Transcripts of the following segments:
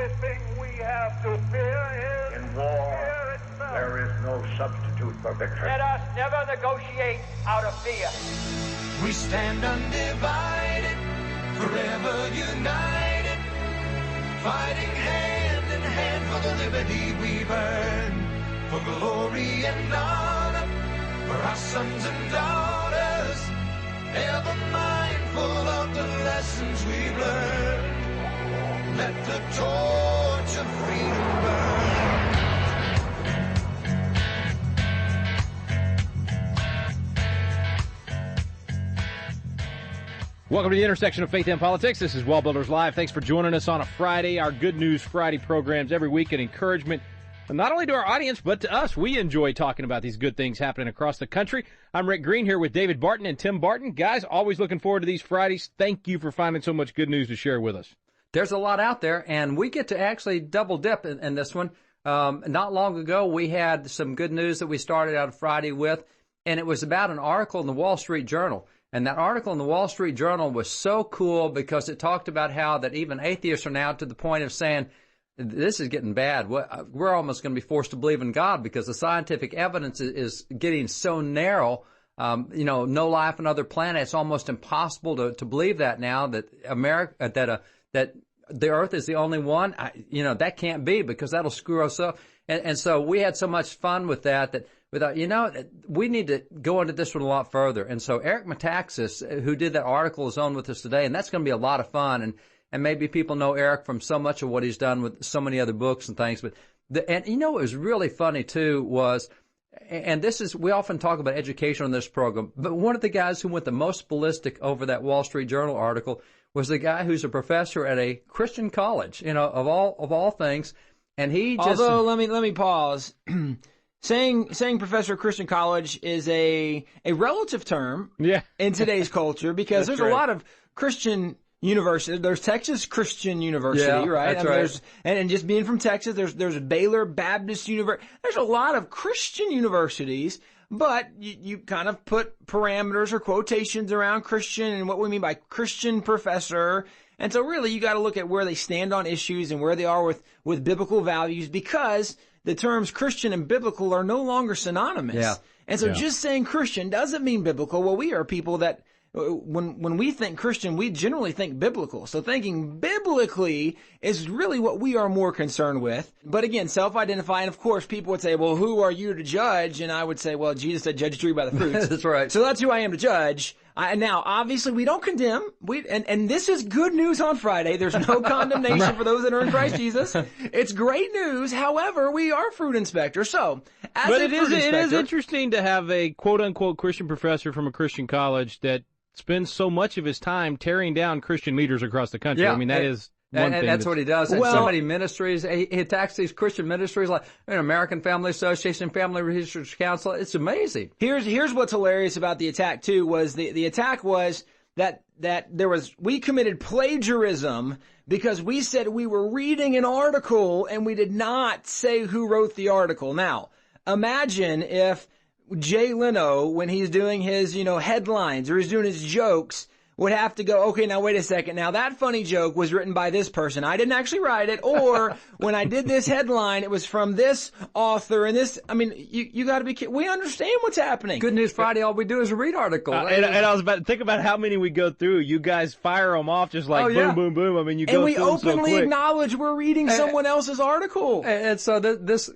only thing we have to fear is In war, fear itself. there is no substitute for victory. Let us never negotiate out of fear. We stand undivided, forever united, fighting hand in hand for the liberty we've earned, for glory and honor, for our sons and daughters, ever mindful of the lessons we've learned. Let the torch of freedom burn. Welcome to the intersection of faith and politics. This is WallBuilders Live. Thanks for joining us on a Friday. Our Good News Friday programs every week, an encouragement not only to our audience, but to us. We enjoy talking about these good things happening across the country. I'm Rick Green here with David Barton and Tim Barton. Guys, always looking forward to these Fridays. Thank you for finding so much good news to share with us. There's a lot out there, and we get to actually double dip in this one. Not long ago, we had some good news that we started out Friday with, and it was about an article in the Wall Street Journal. And that article in the Wall Street Journal was so cool because it talked about how that even atheists are now to the point of saying, this is getting bad. We're almost going to be forced to believe in God because the scientific evidence is getting so narrow. No life on other planets. It's almost impossible to believe that now that that the Earth is the only one. That can't be because that'll screw us up. And so we had so much fun with that we need to go into this one a lot further. And so Eric Metaxas, who did that article, is on with us today, and that's going to be a lot of fun. And maybe people know Eric from so much of what he's done with so many other books and things. But what was really funny too was, and we often talk about education on this program, but one of the guys who went the most ballistic over that Wall Street Journal article was the guy who's a professor at a Christian college, of all things. And he just... Although, let me pause. Saying professor at Christian college is a relative term in today's culture because there's a lot of Christian universities. There's Texas Christian University, right? That's right. And just being from Texas, there's Baylor Baptist University. There's a lot of Christian universities, but you kind of put parameters or quotations around Christian and what we mean by Christian professor. And so really you got to look at where they stand on issues and where they are with biblical values because the terms Christian and biblical are no longer synonymous. Yeah. And so just saying Christian doesn't mean biblical. Well, we are people that when we think Christian, we generally think biblical. So thinking biblically is really what we are more concerned with. But again, self-identify. And of course, people would say, well, who are you to judge? And I would say, well, Jesus said, judge a tree by the fruits. That's right. So that's who I am to judge. Now, obviously, we don't condemn. And this is good news on Friday. There's no condemnation for those that are in Christ Jesus. It's great news. However, we are fruit inspectors. So, it is interesting to have a quote-unquote Christian professor from a Christian college that spends so much of his time tearing down Christian leaders across the country. Yeah. I mean, that is... And that's what he does. And so many ministries, he attacks these Christian ministries like American Family Association, Family Research Council. It's amazing. Here's what's hilarious about the attack too was the attack was that we committed plagiarism because we said we were reading an article and we did not say who wrote the article. Now, imagine if Jay Leno, when he's doing his headlines or he's doing his jokes, would have to go, okay, now wait a second. Now that funny joke was written by this person. I didn't actually write it. Or when I did this headline, it was from this author and this. I mean, you got to be kidding. We understand what's happening. Good News Friday, all we do is read articles. And I was about to think about how many we go through. You guys fire them off just like boom, boom, boom. I mean, you go through them so quick. And we openly acknowledge we're reading someone else's article. And so this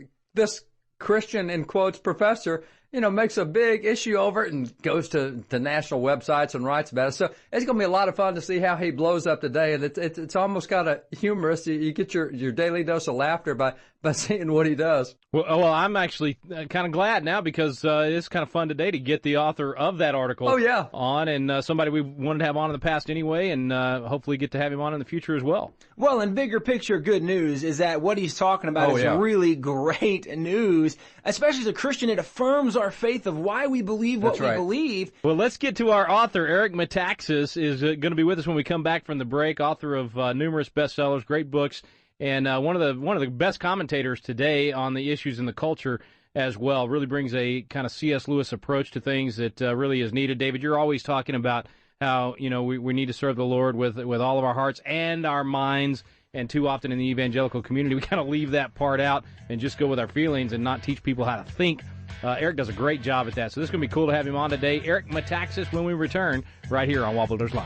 Christian, in quotes, professor, makes a big issue over it and goes to national websites and writes about it. So it's going to be a lot of fun to see how he blows up today. And it's almost kind of humorous. You get your daily dose of laughter by seeing what he does. Well, I'm actually kind of glad now because it's kind of fun today to get the author of that article on, and somebody we wanted to have on in the past anyway, and hopefully get to have him on in the future as well. Well, and bigger picture good news is that what he's talking about is really great news, especially as a Christian. It affirms our faith of why we believe what we believe. Well, let's get to our author. Eric Metaxas is going to be with us when we come back from the break, author of numerous bestsellers, great books, and one of the best commentators today on the issues in the culture as well. Really brings a kind of C.S. Lewis approach to things that really is needed. David, you're always talking about how we need to serve the Lord with all of our hearts and our minds, And too often in the evangelical community, we kind of leave that part out and just go with our feelings and not teach people how to think. Eric does a great job at that. So this is going to be cool to have him on today. Eric Metaxas when we return right here on WallBuilders Live.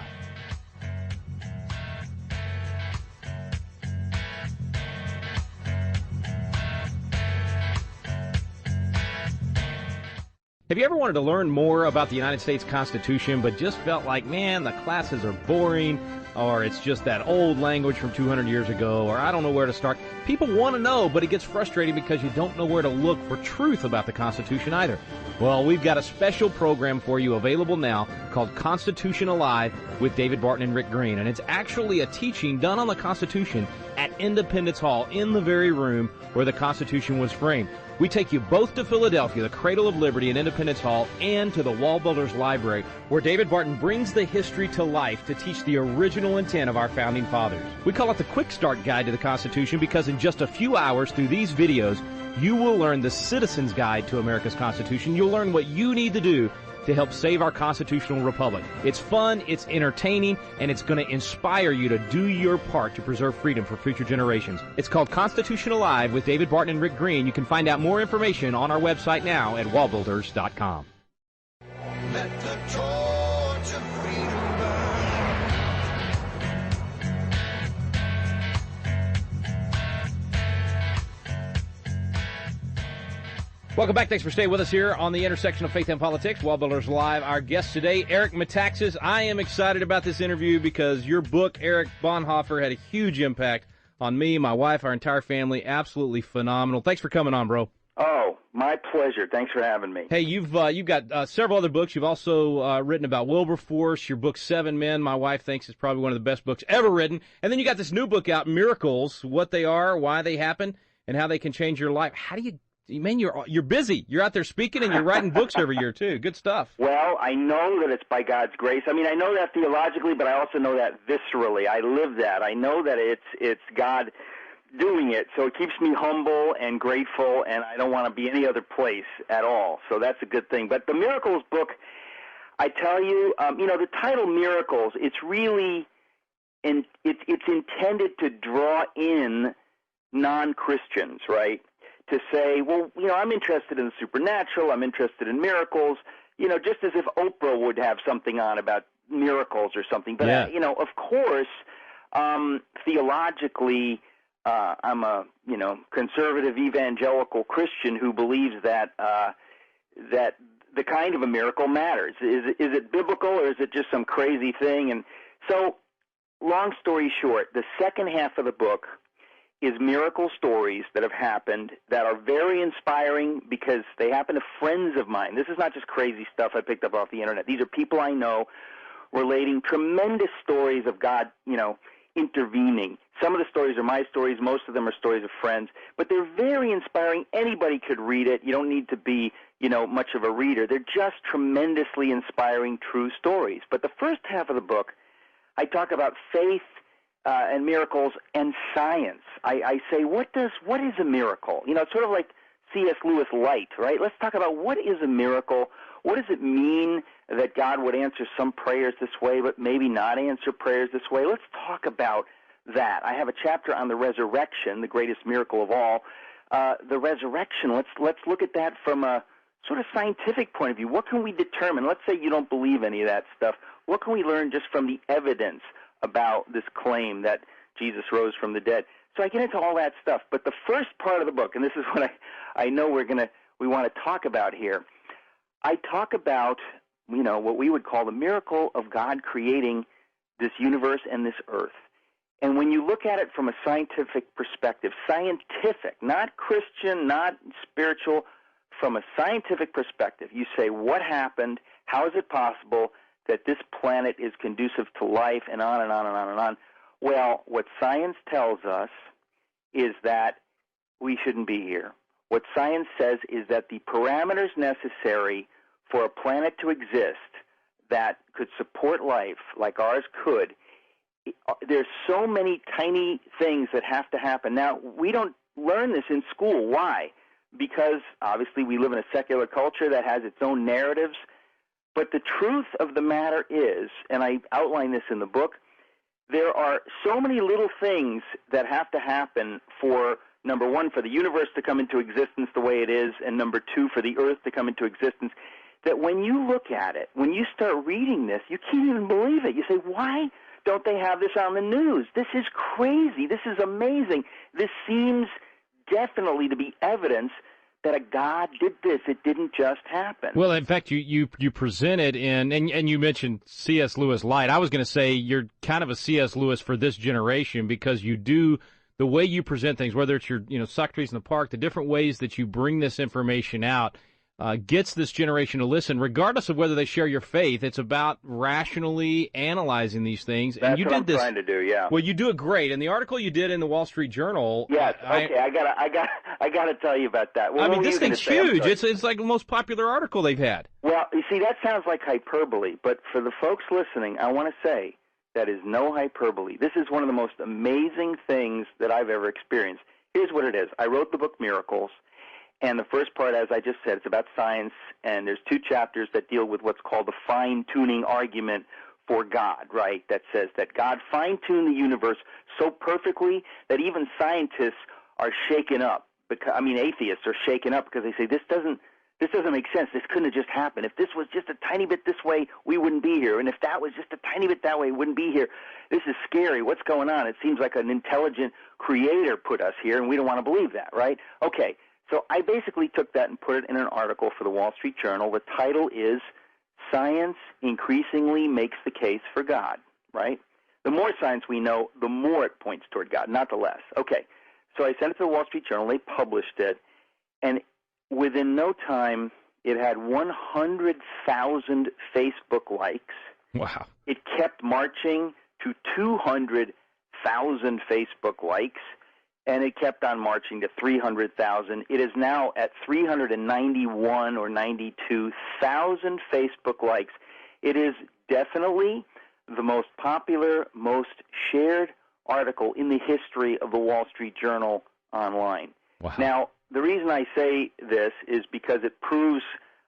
Have you ever wanted to learn more about the United States Constitution but just felt like, man, the classes are boring, or it's just that old language from 200 years ago, or I don't know where to start? People want to know, but it gets frustrating because you don't know where to look for truth about the Constitution either. Well, we've got a special program for you available now called Constitution Alive with David Barton and Rick Green, and it's actually a teaching done on the Constitution at Independence Hall in the very room where the Constitution was framed. We take you both to Philadelphia, the cradle of liberty in Independence Hall, and to the WallBuilders Library, where David Barton brings the history to life to teach the original intent of our founding fathers. We call it the Quick Start Guide to the Constitution because in just a few hours through these videos, you will learn the Citizen's Guide to America's Constitution. You'll learn what you need to do to help save our constitutional republic. It's fun, it's entertaining, and it's going to inspire you to do your part to preserve freedom for future generations. It's called Constitution Alive with David Barton and Rick Green. You can find out more information on our website now at wallbuilders.com. Let the torch of freedom burn. Welcome back. Thanks for staying with us here on the intersection of faith and politics. WallBuilders Live. Our guest today, Eric Metaxas. I am excited about this interview because your book, Eric Bonhoeffer, had a huge impact on me, my wife, our entire family. Absolutely phenomenal. Thanks for coming on, bro. Oh, my pleasure. Thanks for having me. Hey, you've got several other books. You've also written about Wilberforce. Your book, Seven Men, my wife thinks is probably one of the best books ever written. And then you got this new book out, Miracles, what they are, why they happen, and how they can change your life. How do you... Man, you're busy. You're out there speaking and you're writing books every year, too. Good stuff. Well, I know that it's by God's grace. I mean, I know that theologically, but I also know that viscerally. I live that. I know that it's God doing it, so it keeps me humble and grateful, and I don't want to be any other place at all. So that's a good thing. But the Miracles book, I tell you, the title Miracles, it's really, it's intended to draw in non-Christians, right? To say, well, I'm interested in the supernatural, I'm interested in miracles, just as if Oprah would have something on about miracles or something. But, yeah. Of course, theologically, I'm a, conservative evangelical Christian who believes that that the kind of a miracle matters. Is it biblical or is it just some crazy thing? And so, long story short, the second half of the book is miracle stories that have happened that are very inspiring because they happen to friends of mine. This is not just crazy stuff I picked up off the internet. These are people I know relating tremendous stories of God, intervening. Some of the stories are my stories. Most of them are stories of friends. But they're very inspiring. Anybody could read it. You don't need to be, much of a reader. They're just tremendously inspiring, true stories. But the first half of the book, I talk about faith, and miracles and science. I say, what is a miracle? It's sort of like C.S. Lewis light, right? Let's talk about what is a miracle. What does it mean that God would answer some prayers this way, but maybe not answer prayers this way? Let's talk about that. I have a chapter on the resurrection, the greatest miracle of all. The resurrection, let's look at that from a sort of scientific point of view. What can we determine? Let's say you don't believe any of that stuff. What can we learn just from the evidence about this claim that Jesus rose from the dead? So I get into all that stuff. But the first part of the book, and this is what I know we want to talk about here, I talk about, what we would call the miracle of God creating this universe and this earth. And when you look at it from a scientific perspective, not Christian, not spiritual, from a scientific perspective, you say, what happened? How is it possible that this planet is conducive to life, and on and on and on and on? Well, what science tells us is that we shouldn't be here. What science says is that the parameters necessary for a planet to exist that could support life like ours could, there's so many tiny things that have to happen. Now, we don't learn this in school. Why? Because obviously we live in a secular culture that has its own narratives. But the truth of the matter is, and I outline this in the book, there are so many little things that have to happen for, number one, for the universe to come into existence the way it is, and number two, for the earth to come into existence, that when you look at it, when you start reading this, you can't even believe it. You say, why don't they have this on the news? This is crazy. This is amazing. This seems definitely to be evidence that a God did this. It didn't just happen. Well, in fact, you presented and you mentioned C.S. Lewis light. I was going to say you're kind of a C.S. Lewis for this generation because you do the way you present things, whether it's your Socrates in the Park, the different ways that you bring this information out, gets this generation to listen, regardless of whether they share your faith. It's about rationally analyzing these things. That's and you what did I'm this, trying to do, yeah. Well, you do it great. And the article you did in the Wall Street Journal. Yes, okay, I gotta tell you about that. I mean, this thing's huge. It's like the most popular article they've had. Well, you see, that sounds like hyperbole, but for the folks listening, I want to say that is no hyperbole. This is one of the most amazing things that I've ever experienced. Here's what it is. I wrote the book Miracles. And the first part, as I just said, it's about science, and there's 2 chapters that deal with what's called the fine-tuning argument for God, right? That says that God fine-tuned the universe so perfectly that even scientists are shaken up. Atheists are shaken up because they say this doesn't make sense. This couldn't have just happened. If this was just a tiny bit this way, we wouldn't be here. And if that was just a tiny bit that way, we wouldn't be here. This is scary. What's going on? It seems like an intelligent creator put us here, and we don't want to believe that, right? Okay. So I basically took that and put it in an article for the Wall Street Journal. The title is Science Increasingly Makes the Case for God, right? The more science we know, the more it points toward God, not the less. Okay, so I sent it to the Wall Street Journal. They published it, and within no time, it had 100,000 Facebook likes. Wow. It kept marching to 200,000 Facebook likes. And it kept on marching to 300,000. It is now at 391 or 92,000 Facebook likes. It is definitely the most popular, most shared article in the history of the Wall Street Journal online. Wow. Now, the reason I say this is because it proves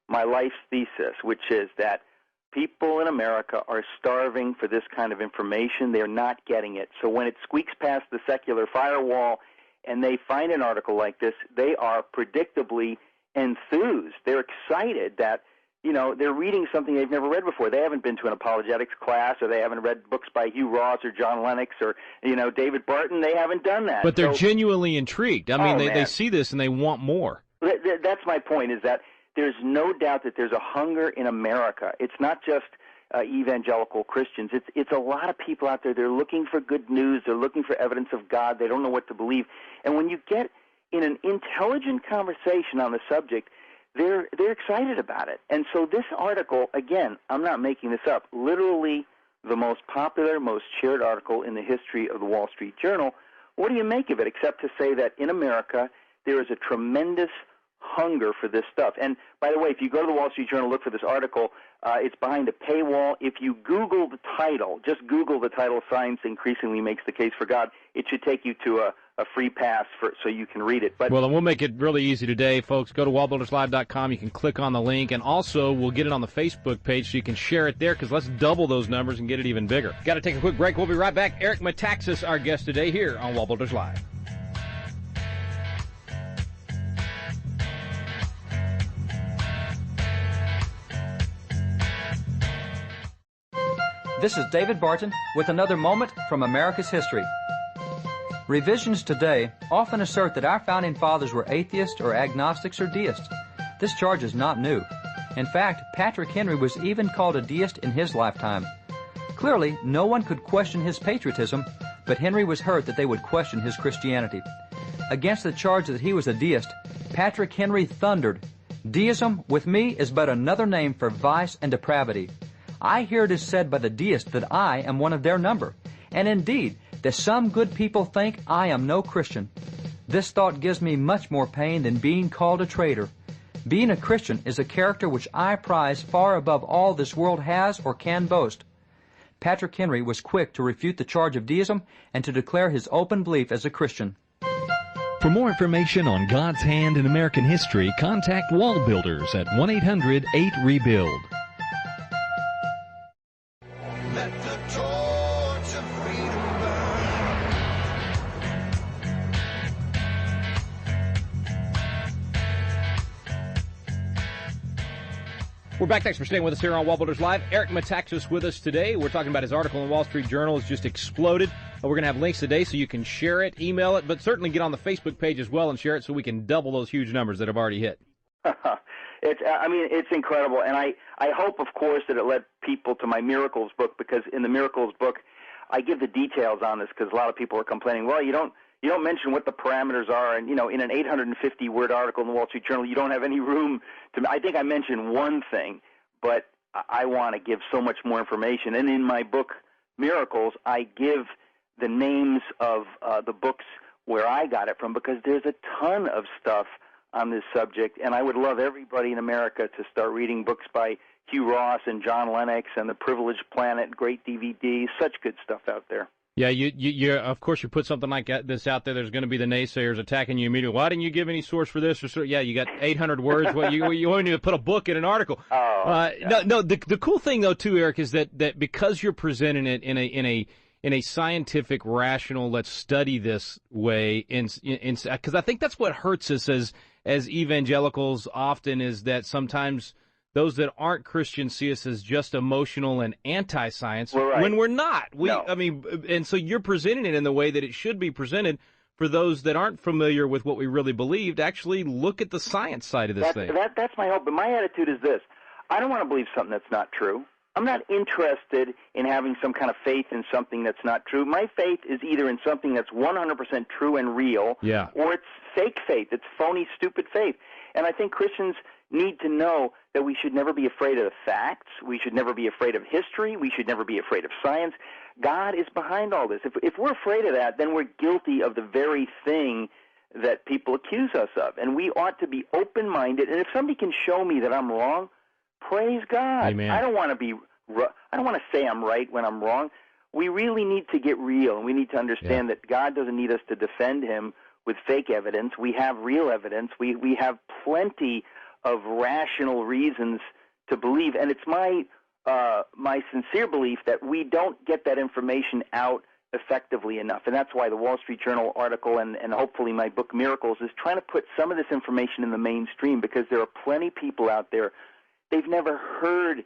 my life's thesis, which is that people in America are starving for this kind of information. They're not getting it. So when it squeaks past the secular firewall and they find an article like this, they are predictably enthused. They're excited that, they're reading something they've never read before. They haven't been to an apologetics class, or they haven't read books by Hugh Ross or John Lennox or, David Barton. They haven't done that. But they're genuinely intrigued. I mean, they see this and they want more. That's my point, is that there's no doubt that there's a hunger in America. It's not just evangelical Christians. It's a lot of people out there. They're looking for good news. They're looking for evidence of God. They don't know what to believe. And when you get in an intelligent conversation on the subject, they're excited about it. And so this article, again, I'm not making this up, literally the most popular, most shared article in the history of the Wall Street Journal. What do you make of it except to say that in America there is a tremendous hunger for this stuff? And by the way, if you go to the Wall Street Journal, look for this article, it's behind a paywall. If you Google the title, just Google the title, Science Increasingly Makes the Case for God, it should take you to a free pass so you can read it. But well, and we'll make it really easy today, folks. Go to wallbuilderslive.com. You can click on the link, and also we'll get it on the Facebook page so you can share it there, because let's double those numbers and get it even bigger. Got to take a quick break. We'll be right back. Eric Metaxas, our guest today here on WallBuilders Live. This is David Barton with another moment from America's history. Revisions today often assert that our founding fathers were atheists or agnostics or deists. This charge is not new. In fact, Patrick Henry was even called a deist in his lifetime. Clearly, no one could question his patriotism, but Henry was hurt that they would question his Christianity. Against the charge that he was a deist, Patrick Henry thundered, "Deism, with me, is but another name for vice and depravity. I hear it is said by the deists that I am one of their number, and indeed, that some good people think I am no Christian. This thought gives me much more pain than being called a traitor. Being a Christian is a character which I prize far above all this world has or can boast." Patrick Henry was quick to refute the charge of deism and to declare his open belief as a Christian. For more information on God's hand in American history, contact WallBuilders at 1-800-8-REBUILD. Let the torch of freedom We're back. Thanks for staying with us here on WallBuilders Live. Eric Metaxas with us today. We're talking about his article in the Wall Street Journal. It's just exploded. We're going to have links today so you can share it, email it, but certainly get on the Facebook page as well and share it so we can double those huge numbers that have already hit. It's incredible. And I hope, of course, that it led people to my Miracles book, because in the Miracles book, I give the details on this, because a lot of people are complaining, well, you don't mention what the parameters are, and, in an 850-word article in the Wall Street Journal, you don't have any room to – I think I mentioned one thing, but I want to give so much more information. And in my book, Miracles, I give the names of the books where I got it from, because there's a ton of stuff on this subject, and I would love everybody in America to start reading books by Hugh Ross and John Lennox and The Privileged Planet, great DVDs, such good stuff out there. Yeah, you of course, you put something like this out there, there's going to be the naysayers attacking you immediately. Why didn't you give any source for this? Yeah, you got 800 words. Well, you only need to put a book in an article. Yeah. No. The cool thing though, too, Eric, is that because you're presenting it in a scientific, rational, let's study this way, because I think that's what hurts us as evangelicals often, is that sometimes those that aren't Christians see us as just emotional and anti-science, when we're not. No. And so you're presenting it in the way that it should be presented for those that aren't familiar with what we really believe to actually look at the science side of this thing. That's my hope. But my attitude is this. I don't want to believe something that's not true. I'm not interested in having some kind of faith in something that's not true. My faith is either in something that's 100% true and real, or it's fake faith. It's phony, stupid faith. And I think Christians need to know that we should never be afraid of the facts. We should never be afraid of history. We should never be afraid of science. God is behind all this. If we're afraid of that, then we're guilty of the very thing that people accuse us of. And we ought to be open-minded. And if somebody can show me that I'm wrong, praise God. Amen. I don't want to say I'm right when I'm wrong. We really need to get real, and we need to understand that God doesn't need us to defend him with fake evidence. We have real evidence. We have plenty of rational reasons to believe, and it's my sincere belief that we don't get that information out effectively enough. And that's why the Wall Street Journal article and hopefully my book Miracles is trying to put some of this information in the mainstream, because there are plenty of people out there, they've never heard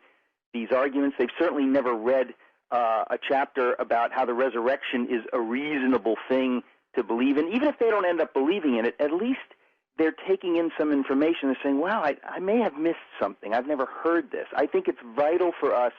these arguments. They've certainly never read a chapter about how the resurrection is a reasonable thing to believe in. Even if they don't end up believing in it, at least they're taking in some information. They're saying, wow, I may have missed something. I've never heard this. I think it's vital for us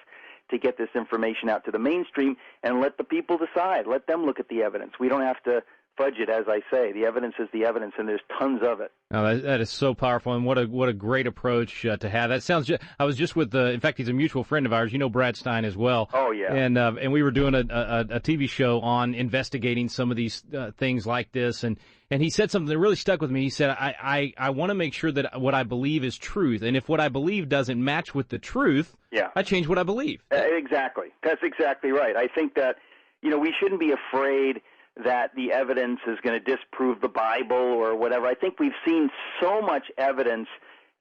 to get this information out to the mainstream and let the people decide. Let them look at the evidence. We don't have to fudge it, as I say. The evidence is the evidence, and there's tons of it. Oh, that is so powerful, and what a great approach to have. That sounds. I was just with in fact, he's a mutual friend of ours. You know Brad Stein as well. Oh yeah. And we were doing a TV show on investigating some of these things like this, and he said something that really stuck with me. He said, I want to make sure that what I believe is truth, and if what I believe doesn't match with the truth, I change what I believe. Exactly. That's exactly right. I think that we shouldn't be afraid that the evidence is going to disprove the Bible or whatever. I think we've seen so much evidence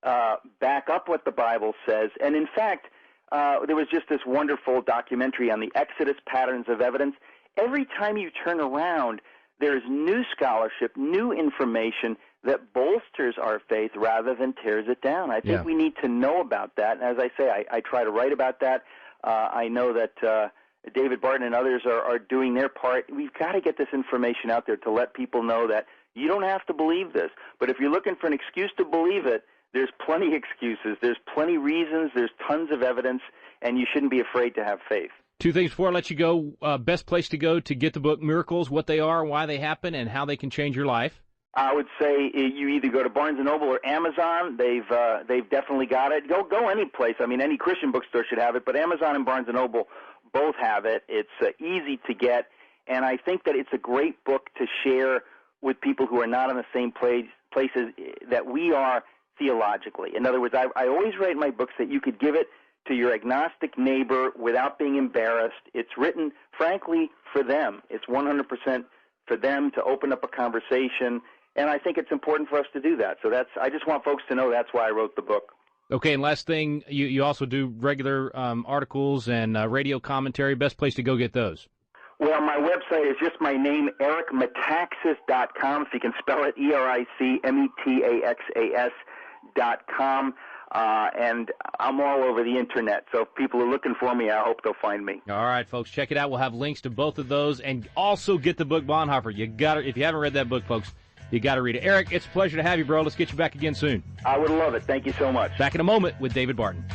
back up what the Bible says. And in fact, there was just this wonderful documentary on the Exodus patterns of evidence. Every time you turn around, there's new scholarship, new information that bolsters our faith rather than tears it down. I think we need to know about that. And as I say, I try to write about that. I know that David Barton and others are doing their part. We've got to get this information out there to let people know that you don't have to believe this. But if you're looking for an excuse to believe it, there's plenty of excuses. There's plenty of reasons. There's tons of evidence, and you shouldn't be afraid to have faith. Two things before I let you go. Best place to go to get the book Miracles, what they are, why they happen, and how they can change your life. I would say you either go to Barnes & Noble or Amazon. They've definitely got it. Go any place. I mean, any Christian bookstore should have it, but Amazon and Barnes & Noble both have it. It's easy to get, and I think that it's a great book to share with people who are not in the same places that we are theologically. In other words, I always write in my books that you could give it to your agnostic neighbor without being embarrassed. It's written, frankly, for them. It's 100% for them to open up a conversation, and I think it's important for us to do that. So I just want folks to know that's why I wrote the book. Okay, and last thing, you also do regular articles and radio commentary. Best place to go get those? Well, my website is just my name, ericmetaxas.com, if you can spell it, ERICMETAXAS.com. and I'm all over the internet. So if people are looking for me, I hope they'll find me. All right, folks, check it out. We'll have links to both of those, and also get the book Bonhoeffer. You got to, if you haven't read that book, folks, you got to read it. Eric, it's a pleasure to have you, bro. Let's get you back again soon. I would love it. Thank you so much. Back in a moment with David Barton.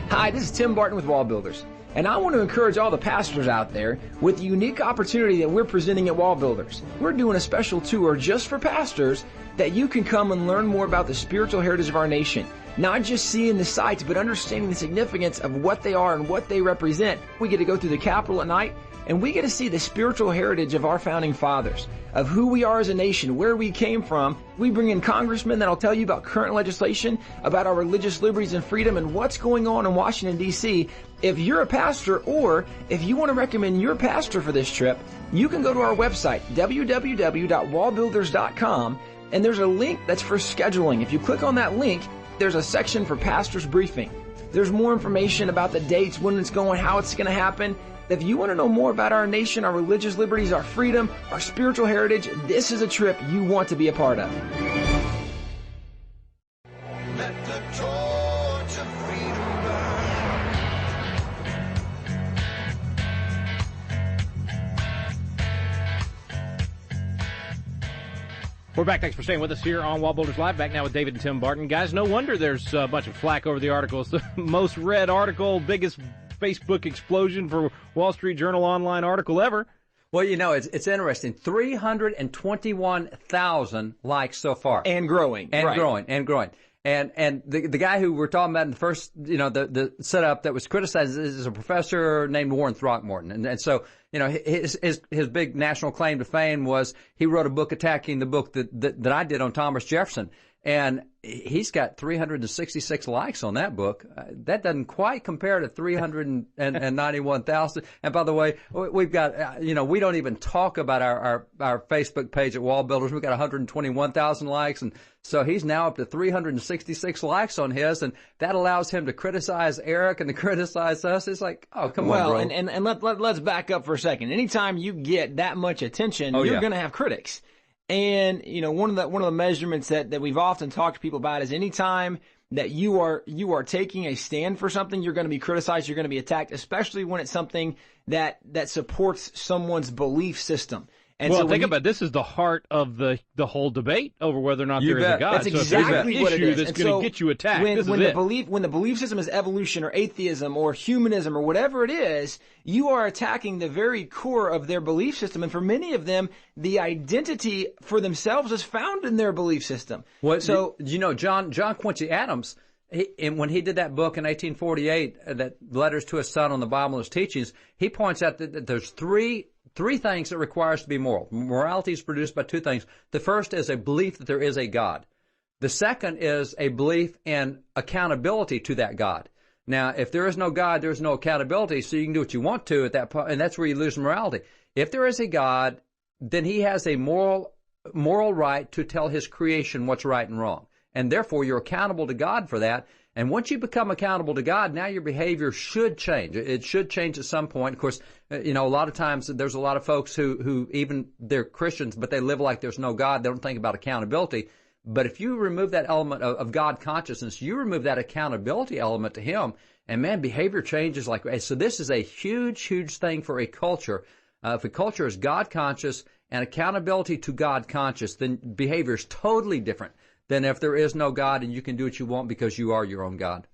Hi, this is Tim Barton with WallBuilders, and I want to encourage all the pastors out there with the unique opportunity that we're presenting at WallBuilders. We're doing a special tour just for pastors that you can come and learn more about the spiritual heritage of our nation. Not just seeing the sites, but understanding the significance of what they are and what they represent. We get to go through the Capitol at night, and we get to see the spiritual heritage of our founding fathers, of who we are as a nation, where we came from. We bring in congressmen that'll tell you about current legislation, about our religious liberties and freedom, and what's going on in Washington, D.C. If you're a pastor, or if you want to recommend your pastor for this trip, you can go to our website, www.wallbuilders.com, and there's a link that's for scheduling. If you click on that link, there's a section for pastor's briefing. There's more information about the dates, when it's going, how it's going to happen. If you want to know more about our nation, our religious liberties, our freedom, our spiritual heritage, this is a trip you want to be a part of. Let the torch of freedom We're back. Thanks for staying with us here on WallBuilders Live. Back now with David and Tim Barton. Guys, no wonder there's a bunch of flack over the article. It's the most read article, biggest Facebook explosion for Wall Street Journal online article ever. Well, you know, it's interesting. 321,000 likes so far. And growing. And right. growing. And the guy who we're talking about in the first, the setup that was criticized is a professor named Warren Throckmorton. And so, his big national claim to fame was he wrote a book attacking the book that I did on Thomas Jefferson. And he's got 366 likes on that book. That doesn't quite compare to 391,000. And by the way, we've got, we don't even talk about our Facebook page at WallBuilders. We've got 121,000 likes. And so he's now up to 366 likes on his. And that allows him to criticize Eric and to criticize us. It's like, oh, come on, bro. And let's back up for a second. Anytime you get that much attention, you're going to have critics. And, one of the measurements that we've often talked to people about is anytime that you are taking a stand for something, you're going to be criticized, you're going to be attacked, especially when it's something that supports someone's belief system. And well, so think about it. This is the heart of the whole debate over whether or not there is a God. That's exactly so what it is. That's going to get you attacked. When the belief system is evolution or atheism or humanism or whatever it is, you are attacking the very core of their belief system. And for many of them, the identity for themselves is found in their belief system. Well, so John Quincy Adams, when he did that book in 1848, that Letters to His Son on the Bible and His Teachings, he points out that there's three things that require us to be moral. Morality is produced by two things. The first is a belief that there is a God. The second is a belief in accountability to that God. Now, if there is no God, there is no accountability, so you can do what you want to at that point, and that's where you lose morality. If there is a God, then he has a moral right to tell his creation what's right and wrong. And therefore, you're accountable to God for that. And once you become accountable to God, now your behavior should change. It should change at some point. Of course, a lot of times there's a lot of folks who even they're Christians, but they live like there's no God. They don't think about accountability. But if you remove that element of God consciousness, you remove that accountability element to him, and man, behavior changes like, so this is a huge, huge thing for a culture. If a culture is God conscious and accountability to God conscious, then behavior is totally different than if there is no God and you can do what you want because you are your own God.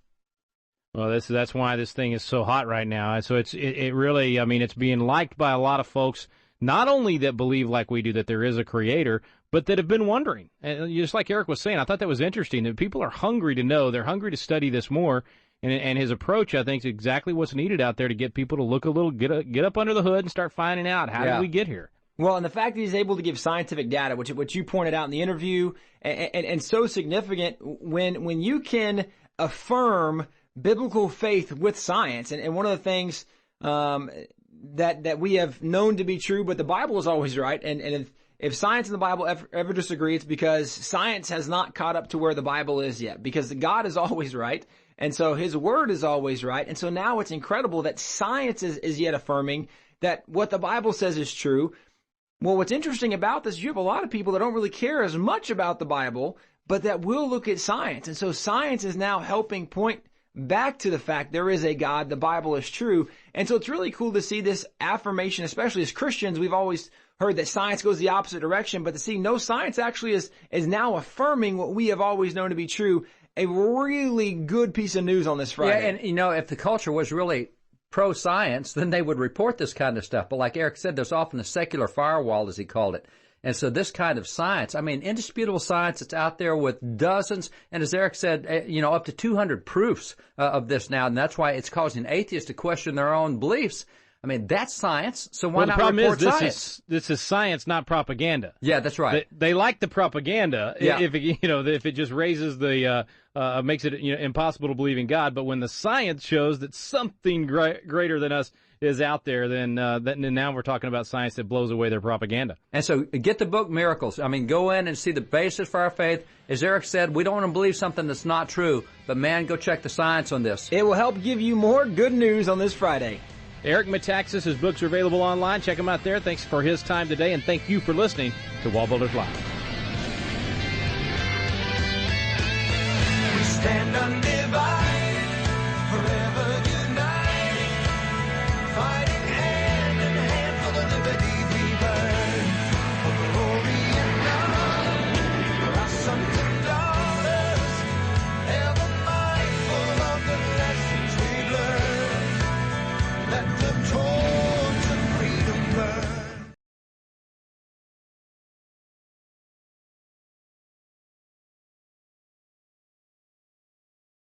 Well, that's why this thing is so hot right now. So it really, it's being liked by a lot of folks, not only that believe like we do that there is a creator, but that have been wondering. And just like Eric was saying, I thought that was interesting, that people are hungry to know. They're hungry to study this more. And his approach, I think, is exactly what's needed out there to get people to look a little, get up under the hood and start finding out, how did we get here? Well, and the fact that he's able to give scientific data, which you pointed out in the interview, and so significant when you can affirm biblical faith with science. And one of the things that we have known to be true, but the Bible is always right. And if science and the Bible ever disagree, it's because science has not caught up to where the Bible is yet. Because God is always right. And so his word is always right. And so now it's incredible that science is yet affirming that what the Bible says is true. Well, what's interesting about this, you have a lot of people that don't really care as much about the Bible, but that will look at science. And so science is now helping point back to the fact there is a God, the Bible is true. And so it's really cool to see this affirmation, especially as Christians. We've always heard that science goes the opposite direction, but to see no, science actually is now affirming what we have always known to be true. A really good piece of news on this Friday. Yeah, and you know, if the culture was really pro-science, then they would report this kind of stuff. But like Eric said, there's often a secular firewall, as he called it. And so this kind of science, I mean, indisputable science, it's out there with dozens, and as Eric said, you know, up to 200 proofs of this now, and that's why it's causing atheists to question their own beliefs. I mean, that's science, so why not report science? This is science, not propaganda. Yeah, that's right. They like the propaganda if it just raises the makes it impossible to believe in God. But when the science shows that something greater than us is out there, then now we're talking about science that blows away their propaganda. And so get the book Miracles. I mean, go in and see the basis for our faith. As Eric said, we don't want to believe something that's not true, but man, go check the science on this. It will help give you more good news on this Friday. Eric Metaxas, his books are available online. Check him out there. Thanks for his time today, and thank you for listening to WallBuilders Live. We stand under